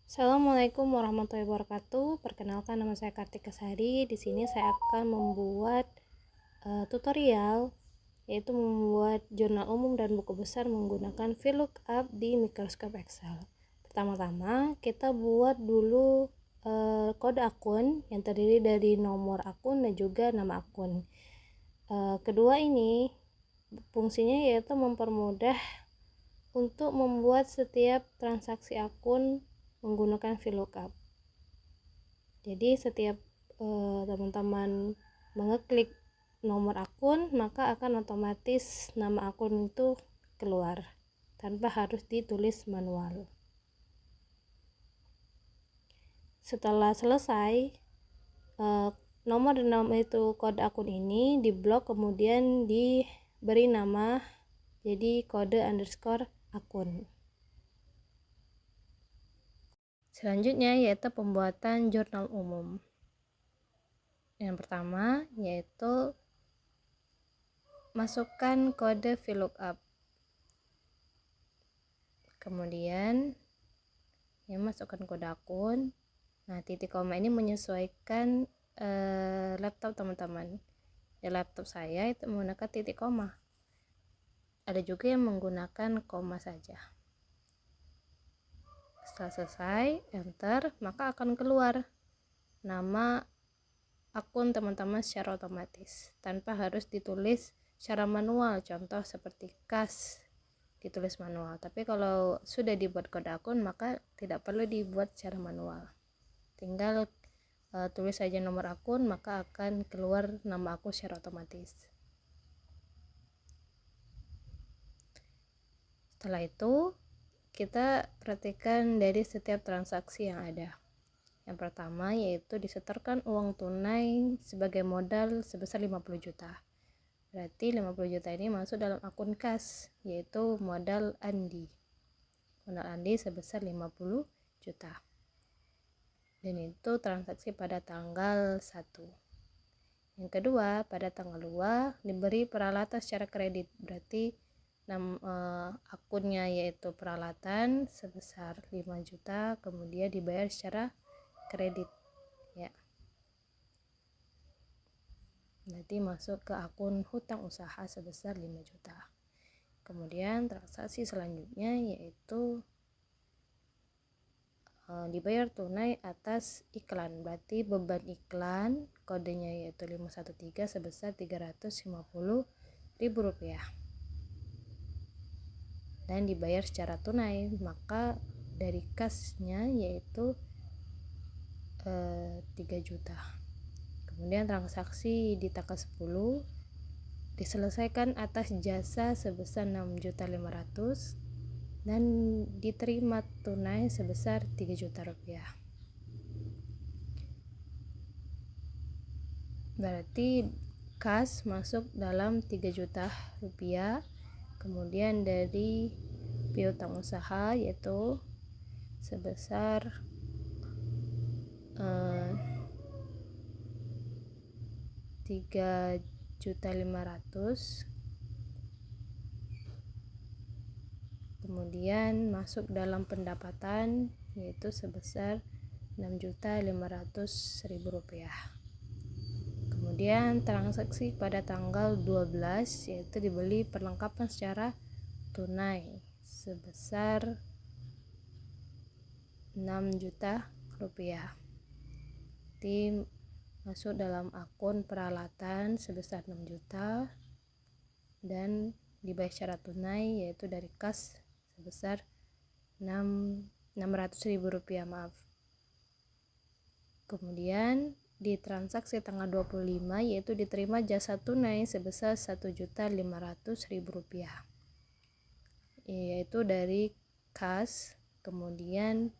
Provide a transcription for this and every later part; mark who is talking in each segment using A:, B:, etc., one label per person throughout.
A: Assalamualaikum warahmatullahi wabarakatuh. Perkenalkan, nama saya Kartika Sari. Di sini saya akan membuat tutorial, yaitu membuat jurnal umum dan buku besar menggunakan VLOOKUP di Microsoft Excel. Pertama-tama kita buat dulu kode akun yang terdiri dari nomor akun dan juga nama akun. Kedua ini fungsinya yaitu mempermudah untuk membuat setiap transaksi akun menggunakan VLOOKUP. Jadi setiap teman-teman mengeklik nomor akun, maka akan otomatis nama akun itu keluar tanpa harus ditulis manual. Setelah selesai, nomor dan nama itu kode akun ini diblok, kemudian diberi nama jadi kode underscore akun. Selanjutnya yaitu pembuatan jurnal umum. Yang pertama yaitu masukkan kode VLOOKUP. Kemudian masukkan kode akun. Nah, titik koma ini menyesuaikan laptop teman-teman. Di laptop saya itu menggunakan titik koma. Ada juga yang menggunakan koma saja. Setelah selesai, enter, maka akan keluar nama akun teman-teman secara otomatis tanpa harus ditulis secara manual. Contoh seperti kas ditulis manual, tapi kalau sudah dibuat kode akun maka tidak perlu dibuat secara manual, tinggal tulis saja nomor akun, maka akan keluar nama akun secara otomatis. Setelah itu kita perhatikan dari setiap transaksi yang ada. Yang pertama yaitu disetorkan uang tunai sebagai modal sebesar 50 juta. Berarti 50 juta ini masuk dalam akun kas, yaitu modal Andi. Modal Andi sebesar 50 juta. Dan itu transaksi pada tanggal 1. Yang kedua, pada tanggal 2 diberi peralatan secara kredit. Berarti akunnya yaitu peralatan sebesar 5 juta, kemudian dibayar secara kredit, ya. Berarti masuk ke akun hutang usaha sebesar 5 juta. Kemudian transaksi selanjutnya yaitu dibayar tunai atas iklan. Berarti beban iklan kodenya yaitu 513 sebesar Rp350.000 dan dibayar secara tunai, maka dari kasnya yaitu 3 juta. Kemudian transaksi di tanggal 10 diselesaikan atas jasa sebesar 6.500.000 dan diterima tunai sebesar 3 juta rupiah. Berarti kas masuk dalam 3 juta rupiah. Kemudian dari piutang usaha yaitu sebesar 3.500.000. Kemudian masuk dalam pendapatan yaitu sebesar 6.500.000 rupiah. Kemudian transaksi pada tanggal 12 yaitu dibeli perlengkapan secara tunai sebesar 6 juta rupiah. Jadi masuk dalam akun peralatan sebesar 6 juta dan dibayar secara tunai yaitu dari kas sebesar 600.000 rupiah, maaf. Kemudian di transaksi tanggal 25 yaitu diterima jasa tunai sebesar 1.500.000 rupiah, yaitu dari kas. Kemudian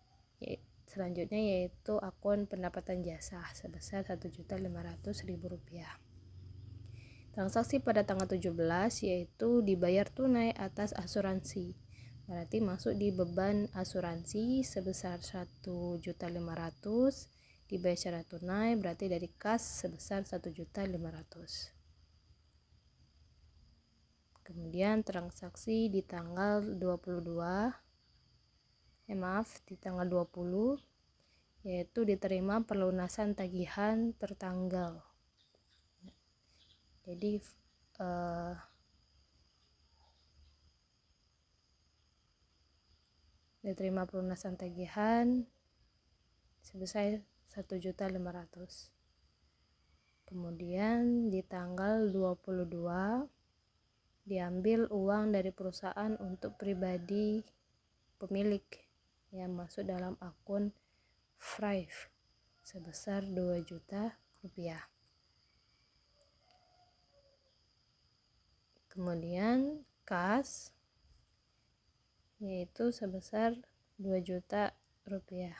A: selanjutnya yaitu akun pendapatan jasa sebesar 1.500.000 rupiah. Transaksi pada tanggal 17 yaitu dibayar tunai atas asuransi. Berarti masuk di beban asuransi sebesar 1.500.000 dibayar secara tunai, berarti dari kas sebesar 1.500.000. Kemudian transaksi di tanggal 22 di tanggal 20, yaitu diterima pelunasan tagihan tertanggal. Jadi diterima pelunasan tagihan sebesar 1.500.000. Kemudian di tanggal 22 diambil uang dari perusahaan untuk pribadi pemilik yang masuk dalam akun Thrive sebesar 2 juta rupiah. Kemudian kas yaitu sebesar 2 juta rupiah.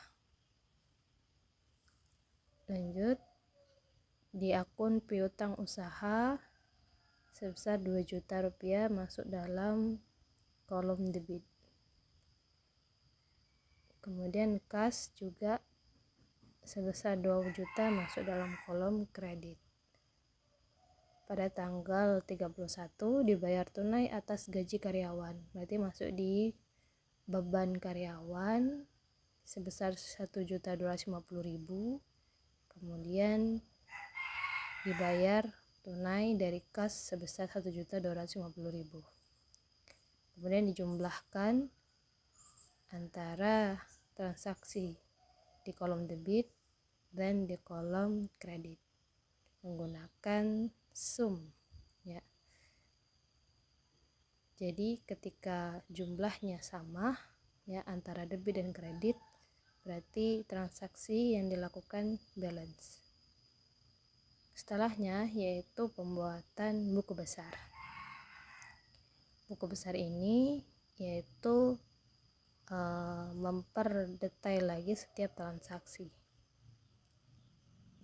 A: Lanjut, di akun piutang usaha sebesar 2 juta rupiah masuk dalam kolom debit. Kemudian kas juga sebesar 2 juta masuk dalam kolom kredit. Pada tanggal 31 dibayar tunai atas gaji karyawan, berarti masuk di beban karyawan sebesar 1.250.000. Kemudian dibayar tunai dari kas sebesar 1.250.000. Kemudian dijumlahkan antara transaksi di kolom debit dan di kolom kredit menggunakan sum ya. Jadi ketika jumlahnya sama ya antara debit dan kredit, berarti transaksi yang dilakukan balance. Setelahnya yaitu pembuatan buku besar. Buku besar ini yaitu memperdetail lagi setiap transaksi.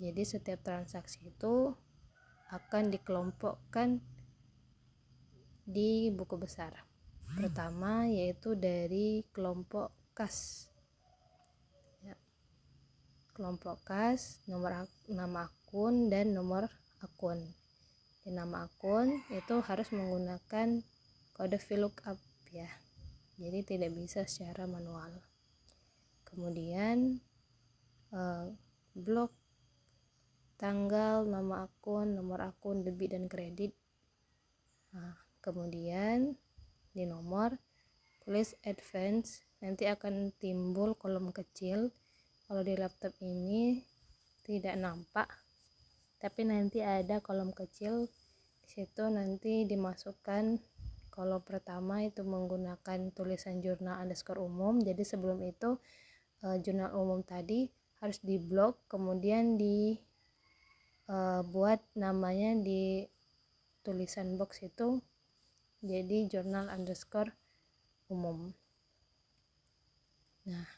A: Jadi setiap transaksi itu akan dikelompokkan di buku besar. Pertama yaitu dari kelompok kas. Kelompok kas, nama akun dan nomor akun. Di nama akun itu harus menggunakan kode VLOOKUP ya. Jadi tidak bisa secara manual. Kemudian blok tanggal, nama akun, nomor akun, debit dan kredit. Kemudian di nomor tulis advance, nanti akan timbul kolom kecil. Kalau di laptop ini tidak nampak, tapi nanti ada kolom kecil. Di situ nanti dimasukkan kolom pertama itu menggunakan tulisan jurnal underscore umum. Jadi sebelum itu jurnal umum tadi harus diblok, kemudian dibuat namanya di tulisan box itu jadi jurnal underscore umum. Nah,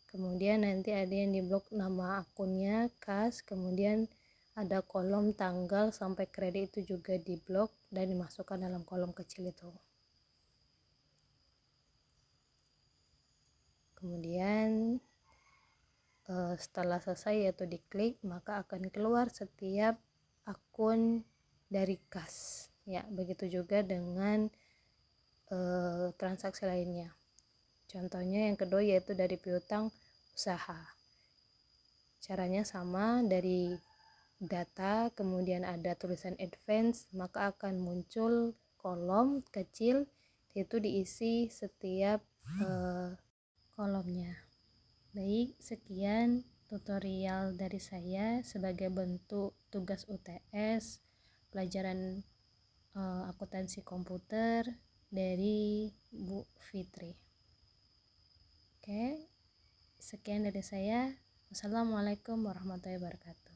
A: kemudian nanti ada yang diblok nama akunnya kas, kemudian ada kolom tanggal sampai kredit itu juga diblok dan dimasukkan dalam kolom kecil itu. Kemudian setelah selesai yaitu diklik, maka akan keluar setiap akun dari kas ya. Begitu juga dengan transaksi lainnya. Contohnya yang kedua yaitu dari piutang usaha. Caranya sama, dari data kemudian ada tulisan advance, maka akan muncul kolom kecil, itu diisi setiap kolomnya. Baik, sekian tutorial dari saya sebagai bentuk tugas UTS pelajaran akuntansi komputer dari Bu Fitri. Oke, sekian dari saya. Wassalamualaikum warahmatullahi wabarakatuh.